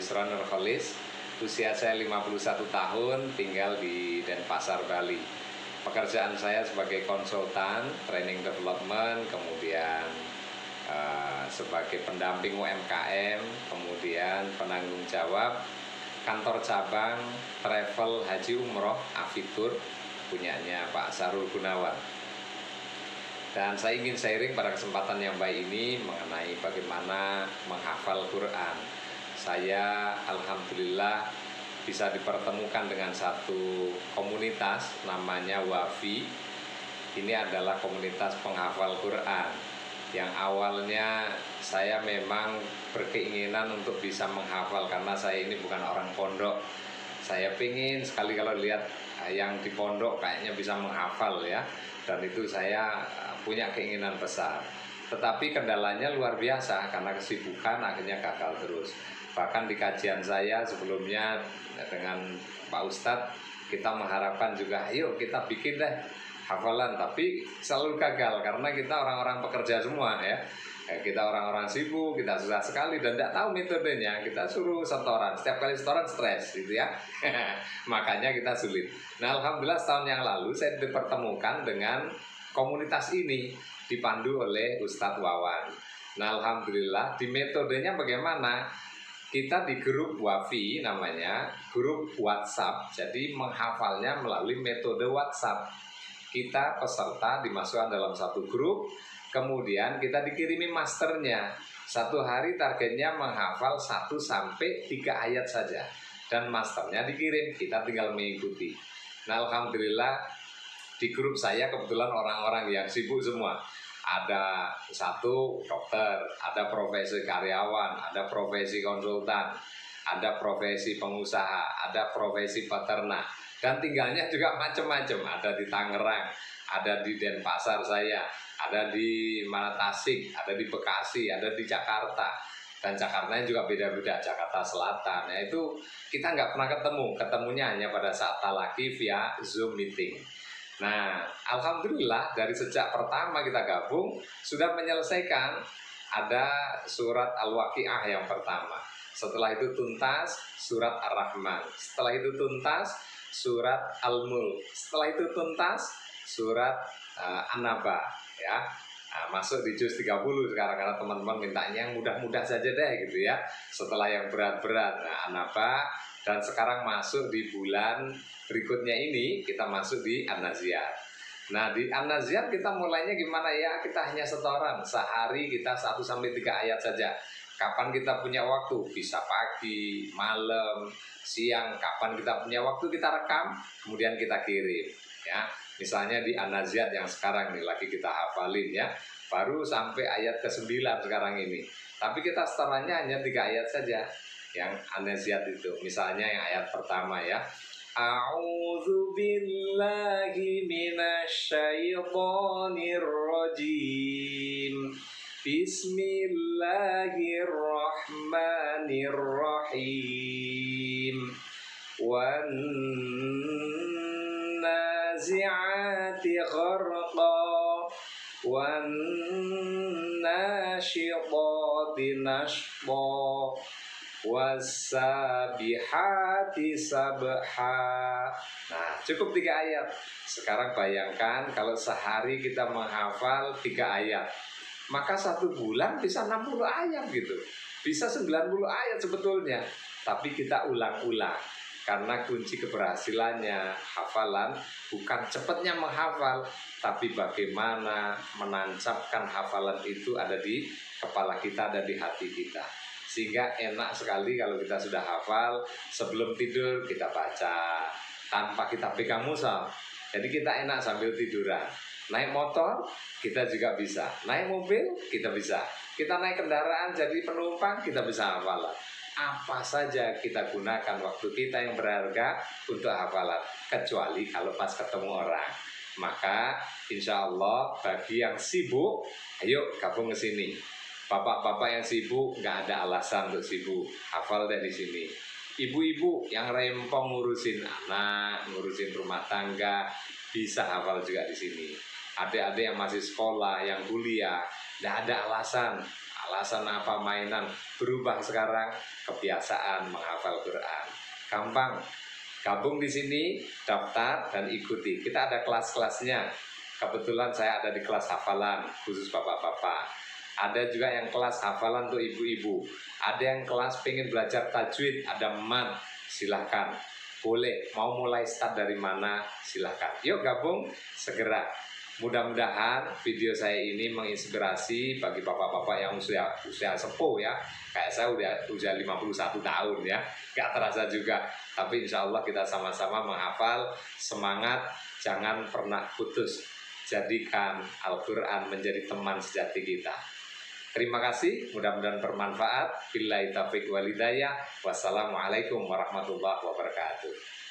Yusron Nurholis. Usia saya 51 tahun, tinggal di Denpasar, Bali. Pekerjaan saya sebagai konsultan, training development, kemudian sebagai pendamping UMKM, kemudian penanggung jawab kantor cabang travel haji umroh Afitur, punyanya Pak Sarul Gunawan. Dan saya ingin sharing pada kesempatan yang baik ini mengenai bagaimana menghafal Quran. Saya alhamdulillah bisa dipertemukan dengan satu komunitas namanya Wafi. Ini adalah komunitas penghafal Quran yang awalnya saya memang berkeinginan untuk bisa menghafal karena saya ini bukan orang pondok. Saya pingin sekali kalau lihat yang di pondok kayaknya bisa menghafal ya, dan itu saya punya keinginan besar. Tetapi kendalanya luar biasa karena kesibukan akhirnya gagal terus. Bahkan di kajian saya sebelumnya dengan Pak Ustadz, kita mengharapkan juga ayo kita bikin deh hafalan, tapi selalu gagal karena kita orang-orang pekerja semua ya. Kita orang-orang sibuk, kita susah sekali dan tidak tahu metodenya. Kita suruh setoran, setiap kali setoran stres gitu ya. Makanya kita sulit. Nah alhamdulillah setahun yang lalu saya dipertemukan dengan komunitas ini dipandu oleh Ustadz Wawan. Nah alhamdulillah di metodenya bagaimana? Kita di grup Wafi namanya, grup WhatsApp. Jadi menghafalnya melalui metode WhatsApp. Kita peserta dimasukkan dalam satu grup, kemudian kita dikirimi masternya. Satu hari targetnya menghafal 1-3 ayat saja. Dan masternya dikirim, kita tinggal mengikuti. Nah alhamdulillah di grup saya kebetulan orang-orang yang sibuk semua. Ada satu dokter, ada profesi karyawan, ada profesi konsultan, ada profesi pengusaha, ada profesi peternak. Dan tinggalnya juga macam-macam, ada di Tangerang, ada di Denpasar saya, ada di Tasik, ada di Bekasi, ada di Jakarta. Dan Jakartanya juga beda-beda, Jakarta Selatan. Ya itu kita nggak pernah ketemunya hanya pada saat talaki via Zoom meeting. Nah, alhamdulillah dari sejak pertama kita gabung sudah menyelesaikan ada surat Al-Waqi'ah yang pertama. Setelah itu tuntas surat Ar-Rahman. Setelah itu tuntas surat Al-Mulk. Setelah itu tuntas surat An-Naba ya. Nah, masuk di juz 30 sekarang karena teman-teman mintanya yang mudah-mudah saja deh gitu ya. Setelah yang berat-berat, nah An-Naba, dan sekarang masuk di bulan berikutnya ini kita masuk di An-Naziat. Nah di An-Naziat kita mulainya gimana ya? Kita hanya setoran, sehari kita 1-3 ayat saja. Kapan kita punya waktu? Bisa pagi, malam, siang. Kapan kita punya waktu kita rekam, kemudian kita kirim ya. Misalnya di An-Naziat yang sekarang nih lagi kita hafalin ya, baru sampai ayat ke-9 sekarang ini. Tapi kita setorannya hanya 3 ayat saja yang An-Naziat itu. Misalnya yang ayat pertama ya, A'udzu billahi minasyaitonir rajim. Bismillahirrahmanirrahim. Wan nazi'ati gharqa. Wan nasyitati nashqa. Wasabihati sabha. Nah cukup 3 ayat. Sekarang bayangkan kalau sehari kita menghafal 3 ayat, maka 1 bulan bisa 60 ayat gitu. Bisa 90 ayat sebetulnya. Tapi kita ulang-ulang. Karena kunci keberhasilannya hafalan bukan cepatnya menghafal, tapi bagaimana menancapkan hafalan itu ada di kepala kita, ada di hati kita. Sehingga enak sekali kalau kita sudah hafal, sebelum tidur kita baca tanpa kita pegang mushaf. Jadi kita enak sambil tiduran. Naik motor kita juga bisa, naik mobil kita bisa, kita naik kendaraan jadi penumpang kita bisa hafalan. Apa saja kita gunakan waktu kita yang berharga untuk hafalan, kecuali kalau pas ketemu orang. Maka insya Allah bagi yang sibuk, ayo gabung ke sini. Bapak-bapak yang sibuk nggak ada alasan untuk sibuk, hafal dari sini. Ibu-ibu yang rempong ngurusin anak, ngurusin rumah tangga, bisa hafal juga di sini. Adik-adik yang masih sekolah, yang kuliah, nggak ada alasan alasan apa mainan, berubah sekarang kebiasaan menghafal Quran. Gampang, gabung di sini, daftar dan ikuti. Kita ada kelas-kelasnya. Kebetulan saya ada di kelas hafalan khusus bapak-bapak. Ada juga yang kelas hafalan untuk ibu-ibu. Ada yang kelas pengen belajar tajwid, ada mat, silahkan. Boleh, mau mulai start dari mana, silahkan. Yuk gabung segera. Mudah-mudahan video saya ini menginspirasi bagi bapak-bapak yang usia sepuh ya. Kayak saya udah 51 tahun ya. Gak terasa juga. Tapi insya Allah kita sama-sama menghafal. Semangat, jangan pernah putus. Jadikan Al-Quran menjadi teman sejati kita. Terima kasih, mudah-mudahan bermanfaat. Billahi taufiq wal hidayah. Wassalamualaikum warahmatullahi wabarakatuh.